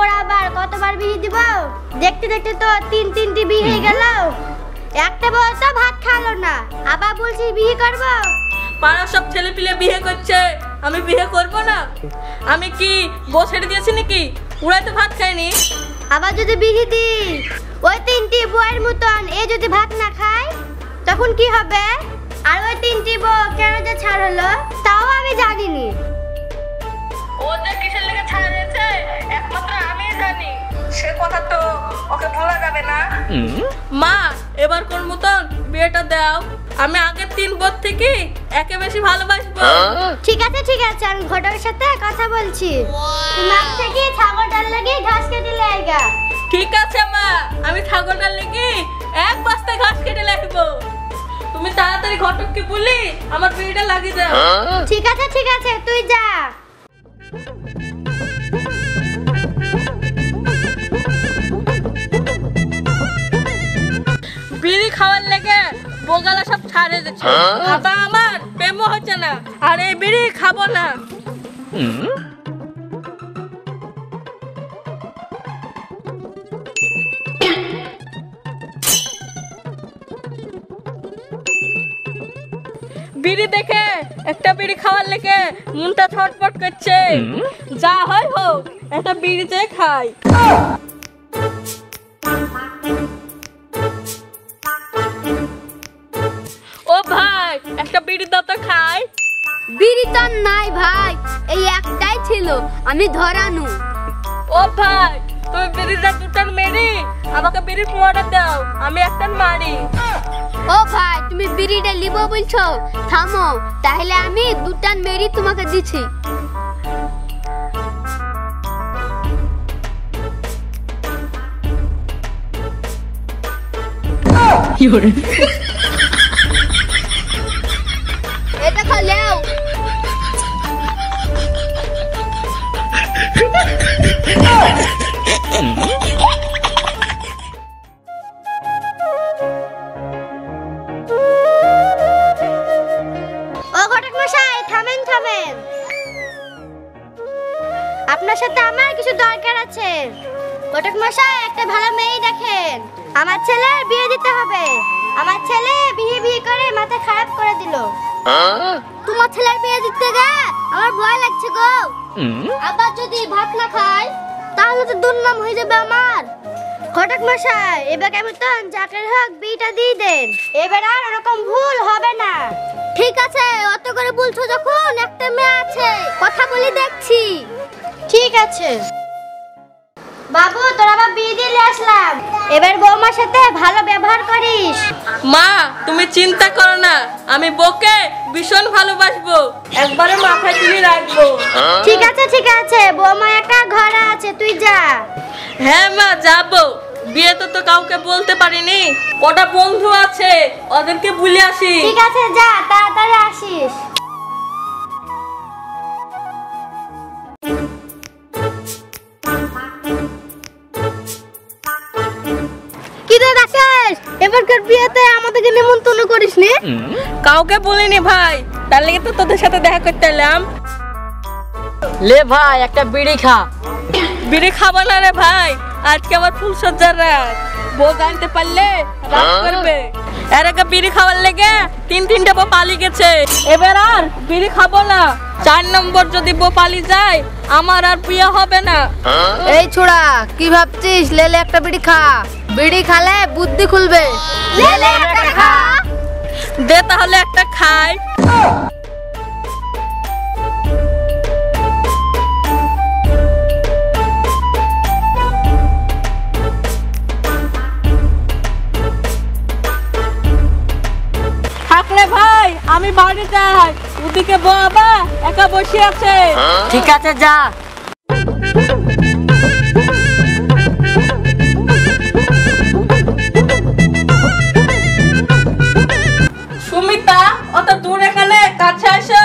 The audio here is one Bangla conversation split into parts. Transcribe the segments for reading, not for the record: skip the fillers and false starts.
ওর আবার কতবার বিহি দিব? দেখতে দেখতে তো তিনটি বিহি হয়ে গেল। একটা বউ তো ভাত খালো না, আবার বলছি বিহি করব। পাড়া সব ছেলে পিলে বিয়ে করছে, আমি বিয়ে করব না? আমি কি বউ ছেড়ে দিয়েছি নাকি? ওরাই তো ভাত খায়নি। আবার যদি বিহি দি ওই তিনটি বউয়ের মতন এ যদি ভাত না খায় তখন কি হবে? আর ওই তিনটি বউ কেন যে ছাড় হলো তাও আমি জানিনি। ওদের কিসের লেগে ছাড়া দিয়েছে একমাত্র আমিই জানি। সে কথা তো ওকে ভোলা যাবে না। মা, এবার কোন মতন বিয়েটা দাও। আমি আগের 3 বছর থেকে একে বেশি ভালোবাসবো। ঠিক আছে, আমি ঘটকের সাথে কথা বলছি। তুমি আজ থেকে ছাগলটার লাগি ঘাস কেটে লাইগা। ঠিক আছে মা, আমি ছাগলটার লাগি 1 বস্তা ঘাস কেটে লাইবো। তুমি তাড়াতাড়ি ঘটককে বলি আমার বিয়েটা লাগিয়ে দাও। ঠিক আছে, তুই যা। বিড়ি খাওয়ার লেগে বোগালা সব ছাড়ে দিচ্ছে। বাবা আমার প্রেমও হচ্ছে না, আর এই বিড়ি খাবো না। বিড়ি দেখে একটা বিড়ি খাওয়ার লেগে মনটা ছটফট করছে। যা হয় হোক, একটা বিড়িতে খাই। ও ভাই, একটা বিড়ি দাও তো খাই। বিড়ি তো নাই ভাই, এই একটাই ছিল, আমি ধরানু। ও ভাই, তুমি বিড়িটা 2টান মেরি আমাকে বিড়ির পোয়াটা দাও, আমি একটান মারি। ও ভাই, তুমি বিড়িটা লিব বলছো? থামো, তাহলে আমি 2টান মেরি তোমাকে দিচ্ছি। এটা খালেও আপনার সাথে আমার কিছু দরকার আছে। ঘটক মশাই, একটা ভালো মেয়ে দেখেন, আমার ছেলের বিয়ে দিতে হবে। আমার ছেলে বিয়ে করে মাথা খারাপ করে দিল। তোমার ছেলের বিয়ে দিতে গে আমার ভয় লাগছে গো। আবার যদি ভাত না খায় তাহলে তো দুর্নাম হয়ে যাবে আমার। ঘটক মশাই, এবার কেমন যাকের হোক বিয়েটা দিয়ে দেন, এবার আর এরকম ভুল হবে না। ঠিক আছে, অত করে বলছো যখন, একটা মেয়ে আছে, কথা বলে দেখছি। ঠিক আছে বাবু, তোরা আবার বিয়ে দিয়ে আসলাম, এবার বৌমার সাথে ভালো ব্যবহার করিস। মা, তুমি চিন্তা করো না, আমি বউকে ভীষণ ভালোবাসবো, একবারে মাথায় তুলে রাখবো। ঠিক আছে, বৌমা একটা ঘর আছে, তুই যা। হ্যাঁ মা, যাবো। বিয়ে তো কাউকে বলতে পারিনি, ওটা বন্ধু আছে, ওদেরকে বলে আসি। ঠিক আছে, যা, তাড়াতাড়ি আসিস। এবারকার বিয়েতে আমাদেরকে নিমন্ত্রণ করিসনি? কাউকে বলিনি ভাই, তার লেগে তো তোদের সাথে দেখা করতে এলাম। লে ভাই, একটা বিড়ি খা। বিড়ি খাবো না রে ভাই, আজকে আবার ফুলসজ্জার রাত, বউ জানতে পারলে রাগ করবে। এর আগে বিড়ি খাওয়ার লেগে 3টা বউ পালিয়ে গেছে, এবার আর বিড়ি খাবো না। 4 নম্বর যদি বউ পালিয়ে যায় আমার আর বিয়ে হবে না। এই ছোড়া, কি ভাবছিস? লেলে একটা বিড়ি খা, বিড়ি খালে বুদ্ধি খুলবে। লে একটা খা। দে তাহলে একটা খাই। থাকলে ভাই আমি বাড়ি যাই, ওদিকে বাবা একা বসে আছে। ঠিক আছে, যা। সুমিতা, অত দূর এখানে কাছে আসো।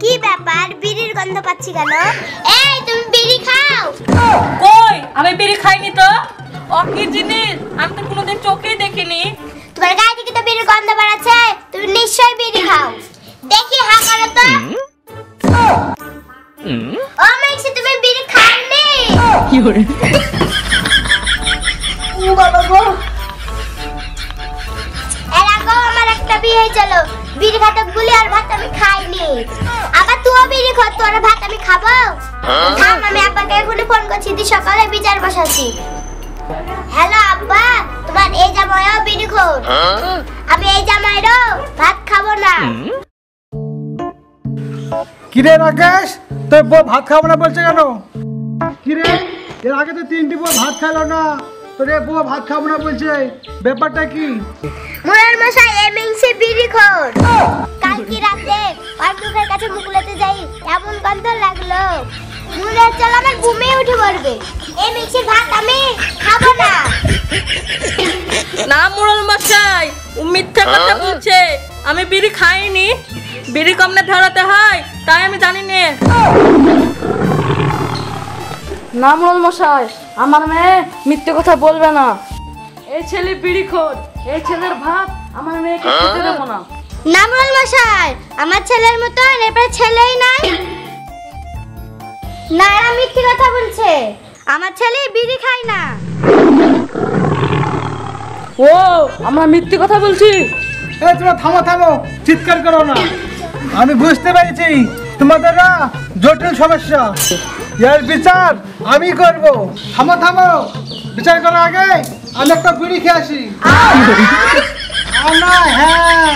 কি ব্যাপার, বিড়ির গন্ধ পাচ্ছি কেন? এই, তুমি বিড়ি খাও? কই, আমি বিড়ি খাইনি তো। ও কি জিনিস, আমি তো কোনোদিন চোখেই দেখিনি। তোমার গায়ে থেকে তো বিড়ির গন্ধ বেরাচ্ছে, তুমি নিশ্চয়ই বিড়ি খাও। দেখি হা করো তো। এর আগেও আমার একটা বিয়ে হয়েছিল, বিড়ি খাতে গুলি আর ভাত আমি খাইনি। আবার তুইও বিড়ি খা, তোর ভাত আমি খাবো? থাম, আমি আব্বাকে এখনই ফোন করছি, দি সকালে বিচার বসাচ্ছি। হ্যালো আব্বা, তোমার এই জামাইও বিড়ি খোর, আমি এই জামাইরও ভাত খাবো না। কিরে রাকেশ, তোর বউ ভাত খাবো না বলছে কেন? কিরে, এর আগে তো 3টি বউ ভাত খাইলো না, তোর এই বউ ভাত খাবো না বলছে, ব্যাপারটা কি? মোরাল মশাই এমএনসি বিড়ি খোর। কালকে রাতে ওর মুখের কাছে মুকুলাতে যাই, এমন গন্ধ লাগলো মনে হচ্ছে আমার ঘুমে উঠে পড়বে। এমএনসি ভাত আমি খাবো না। না মোড়ল মশাই, ও মিথ্যা কথা বলছে। আমি বিড়ি খাইনি, বিড়ি কমনে ধরাতে হয় তাই আমি জানি না। না মোড়ল মশাই, আমার মেয়ে মিথ্যে কথা বলবে না। এই ছেলে বিড়ি খোর, এই ছেলের ভাত আমার মেয়েকে খেতে দেবো না। না মোরাল মশাই, আমার ছেলের মতো এরপরে ছেলেই নাই। না, এরা মিথ্যে কথা বলছে, আমার ছেলে বিড়ি খায় না। ও, আমরা মিথ্যে কথা বলছি? এই তোমরা থামো থামো, চিৎকার করো না। আমি বুঝতে পেরেছি তোমাদের না জটিল সমস্যা, এর বিচার আমি করব। থামো থামো, বিচার করার আগে আমি একটা বিড়ি খেয়ে আসি। না, হ্যাঁ